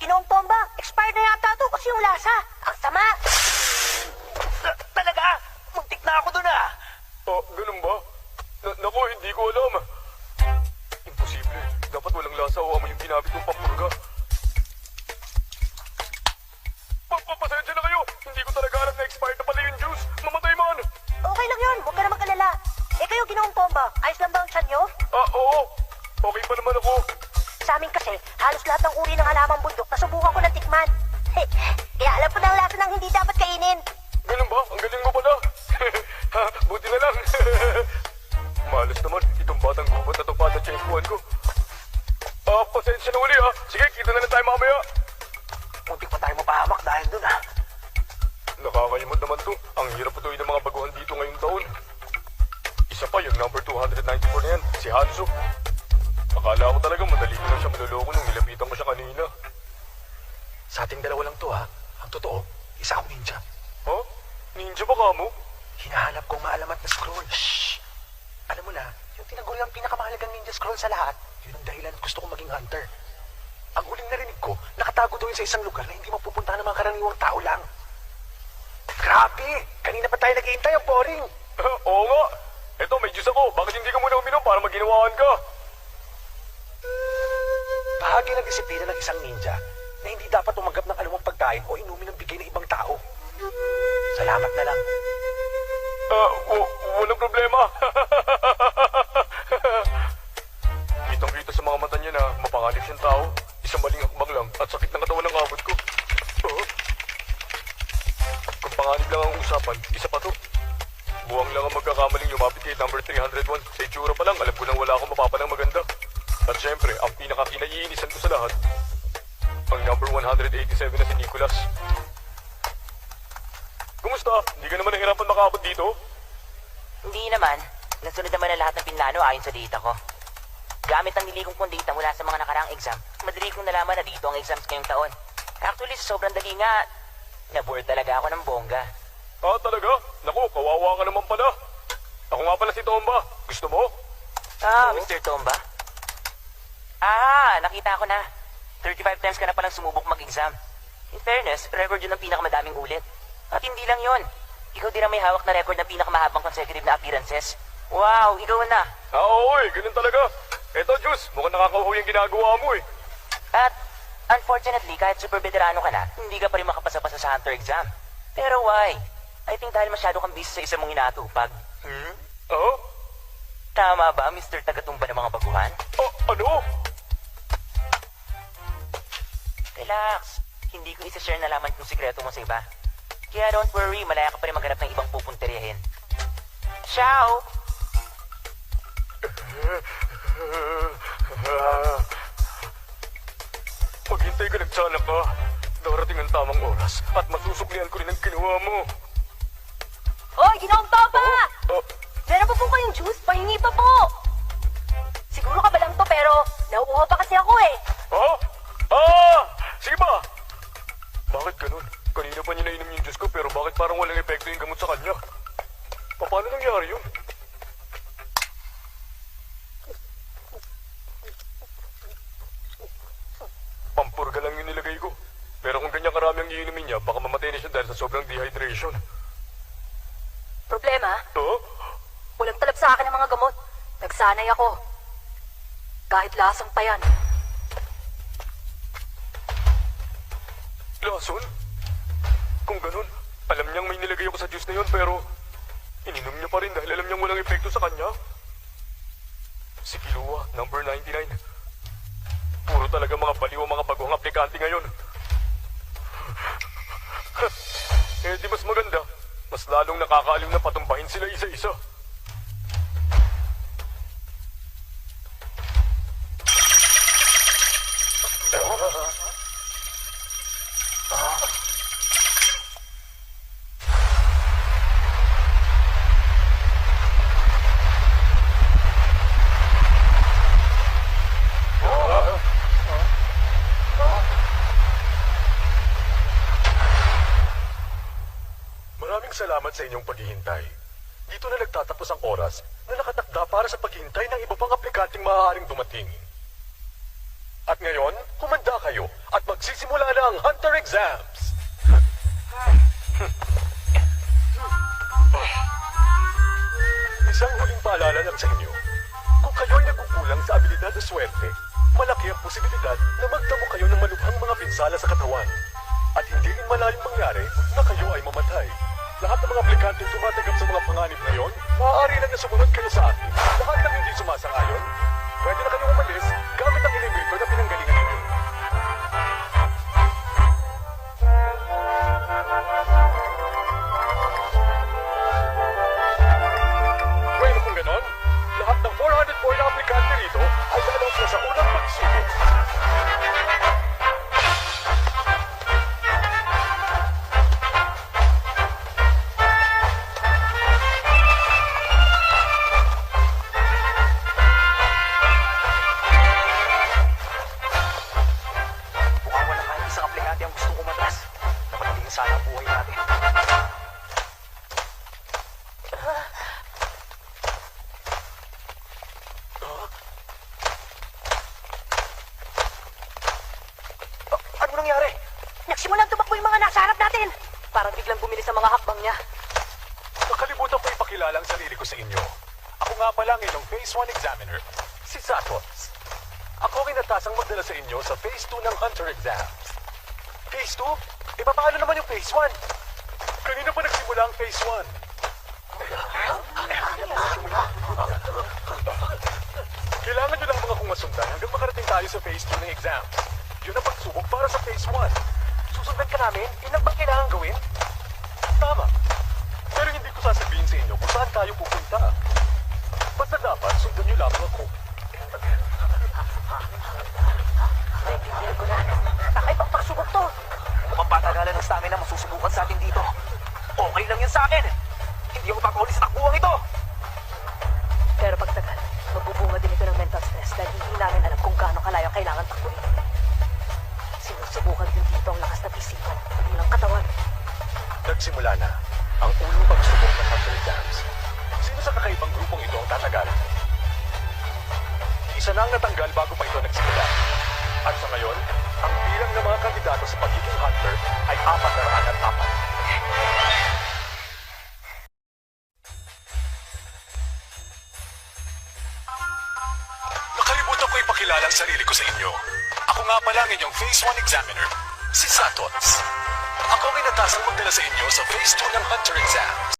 Ginoong Tomba, expired na yata to kasi yung lasa. Ang sama. Talaga? Muntik na ako dun ah. Oh, ganun ba? Naku, hindi ko alam. Imposible. Dapat walang lasa o amoy yung ginamit kong pampurga. Pasensya na kayo. Hindi ko talaga alam na expired na pala yung juice. Mamatay man. Okay lang yun, huwag ka na mag-alala. Eh kayo, Ginoong Tomba, ayos lang ba ang tiyan nyo? Oo. Okay pa naman ako. Sa amin kasi, halos lahat ng uri ng halamang bundok nasubukan ko ng tikman. Kaya alam ko na ang lasa ng hindi dapat kainin. Ganun ba? Ang galing mo pala. Buti na lang. Malas naman. Itong batang gubat na tupad na tsempuan ko. Pasensya na uli ha. Sige, kita na lang tayo mamaya. Muntik pa tayo mapahamak dahil dun ah. Nakakalimot naman to. Ang hirap ito ng mga baguhan dito ngayong taon. Isa pa yung number 294 na yan, si Hanzo. Akala ko talaga madali ko lang siya maluloko nung nilapitan ko siya kanina. Sa ating dalawa lang to ha. Ang totoo, isa akong ninja. Ha? Ninja ba ka mo? Hinahanap kong maalamat na scroll. Shh! Alam mo na, yung tinaguri ang pinakamahalagang ninja scroll sa lahat, yun ang dahilan gusto kong maging hunter. Ang huling narinig ko, nakatago doon sa isang lugar na hindi mapupunta ng mga karaniwang tao lang. Grabe! Kanina pa tayo nag-iintay, ang boring! Oo nga. Eto, may juice ako. Bakit hindi ka muna uminom para maginawaan ka? Bahagi ng disiplina ng isang ninja na hindi dapat tumanggap ng anumang pagkain o inumin ng bigay ng ibang tao. Salamat na lang. Walang problema. Kitang-kita sa mga mata niya na mapanganib siyang tao. Isang maling hakbang lang at sakit ng katawan ng abot ko. Kung panganib lang ang usapan, isa pa to. Buwang lang ang magkakamaling lumapit kay number 301. Sa itsura pa lang, alam ko nang wala akong mapapanang maganda. At syempre, ang pinakakinaiinisan ko sa lahat, ang number 187 na si Nicholas. Kumusta? Hindi ka naman nahirapan makaabot dito? Hindi naman. Nasunod naman na lahat ng pinlano ayon sa data ko. Gamit ang niligong kong data mula sa mga nakaraang exam, madali kong nalaman na dito ang exams ngayong taon. Actually, sa sobrang dali nga, naboard talaga ako ng bongga. Talaga? Naku, kawawa ka naman pala. Ako nga pala si Tomba. Gusto mo? Mr. Tomba? Nakita ko na. 35 times ka na palang sumubok mag-exam. In fairness, record yun ang pinakamadaming ulit. At hindi lang yon. Ikaw din ang may hawak na record ng pinakamahabang consecutive na appearances. Wow, ikaw na. Oo ganun talaga. Eto, Juice, mukhang nakakahuwi yung ginagawa mo eh. At, unfortunately, kahit super veterano ka na, hindi ka pa rin makapasa-pasa sa Hunter exam. Pero why? I think dahil masyado kang busy sa isa mong inatupag. Oo? Tama ba, Mr. Tagatumba ng mga baguhan? Ano? Relax. Hindi ko isa-share na laman kung sikreto mo sa iba. Kaya don't worry, malaya ka pa rin maghanap ng ibang pupunteriyahin. Ciao! Maghintay ka nagsanak ka. Darating ang tamang oras at masusuklian ko rin ang ginawa mo. Hoy, Ginoong Tomba! Oh, Meron pa po kayong juice? Pahingi pa po. Siguro ka ba lang to pero nauuhaw pa kasi ako eh. sige ba? Bakit ganun? Kanina pa niya nainom yung juice ko pero bakit parang walang epekto yung gamot sa kanya? Paano nangyari yun? Pampurga lang yung nilagay ko. Pero kung ganyan karami ang iinumin niya, baka mamatay na siya dahil sa sobrang dehydration. Problema? Oh? Walang talab sa akin ang mga gamot. Nagsanay ako. Kahit lasang pa yan. Lason? Kung ganun, alam niyang may nilagay ako sa juice na yun pero ininom niya pa rin dahil alam niyang walang epekto sa kanya. Si Kilua, number 99. Puro talaga mga baliw ang mga bagong aplikante ngayon. Di mas maganda. Mas lalong nakakaaliw na patumbahin sila isa-isa. Maraming salamat sa inyong paghihintay. Dito na nagtatapos ang oras na nakatakda handa para sa paghintay ng iba pang aplikanteng maaaring dumating. At ngayon, kumanda kayo at magsisimula na ang Hunter Exams. Isang huling paalala lang sa inyo. Kung kayo'y nagkukulang sa abilidad o swerte, malaki ang posibilidad na magtamo kayo ng malubhang mga pinsala sa katawan. At hindi rin malayong mangyari na kayo ay mamatay. Lahat ng mga aplikanteng tumatanggap sa mga panganib ngayon, maaari lang na sumunod kayo sa akin. Lahat ng hindi sumasangayon, pwede na kayong umalis gamit ang elevator na pinanggalingan ninyo. Well, kung ganon, lahat ng 404 na aplikante rito ay lalong na sa unang pagsubok. Mukhang wala kahit isang aplikante ang gustong umatras. Napatigil na sana ang buhay natin. Ano nangyari? Nagsimulang tumakbo yung mga nasa harap natin. Parang biglang bumili sa mga hakbang niya. Nakalimutan ko ipakilala ang sarili ko sa inyo. Ako nga pala ang inyong Phase 1 Examiner, si Satos. Ako ang inatasang magdala sa inyo sa Phase 2 ng Hunter Exams. Phase 2? Paano naman yung Phase 1? Kanina pa nagsimula ang Phase 1. Kailangan nyo lang mga kung masundan hanggang makarating tayo sa Phase 2 ng exams. Yun ang pagsubok para sa Phase 1. Susundan ka namin? Yun ang bang kailangan gawin? Tama. Pero hindi ko sasabihin sa inyo kung saan tayo pupunta. Basta dapat sundan nyo lamang ako. Naiintindihan ko na. Kakaibang pagsubok to. Mukhang patagalan ng stamina masusubukan sa atin dito. Okay lang yan sa akin. Hindi ako papahuli sa takbuhan ito. Pero pagtagal, magbubunga din ito ng mental stress dahil hindi namin alam kung gaano kalayo ang kailangan takbuhin. Sinusubukan din dito ang lakas ng isipan at ng katawan. Nagsimula na ang unang pagsubok ng Hunter Exams. Sino sa kakaibang grupong ito ang tatagal? Isa na ang natanggal bago pa ito nagsimula. At sa ngayon, ang bilang ng mga kandidato sa pagiging Hunter ay 404. Nakalimutan ko ipakilala ang sarili ko sa inyo. Ako nga pala ang inyong Phase 1 Examiner, si Satos. Ako ang inatasang magdala sa inyo sa Phase 2 ng Hunter Exams.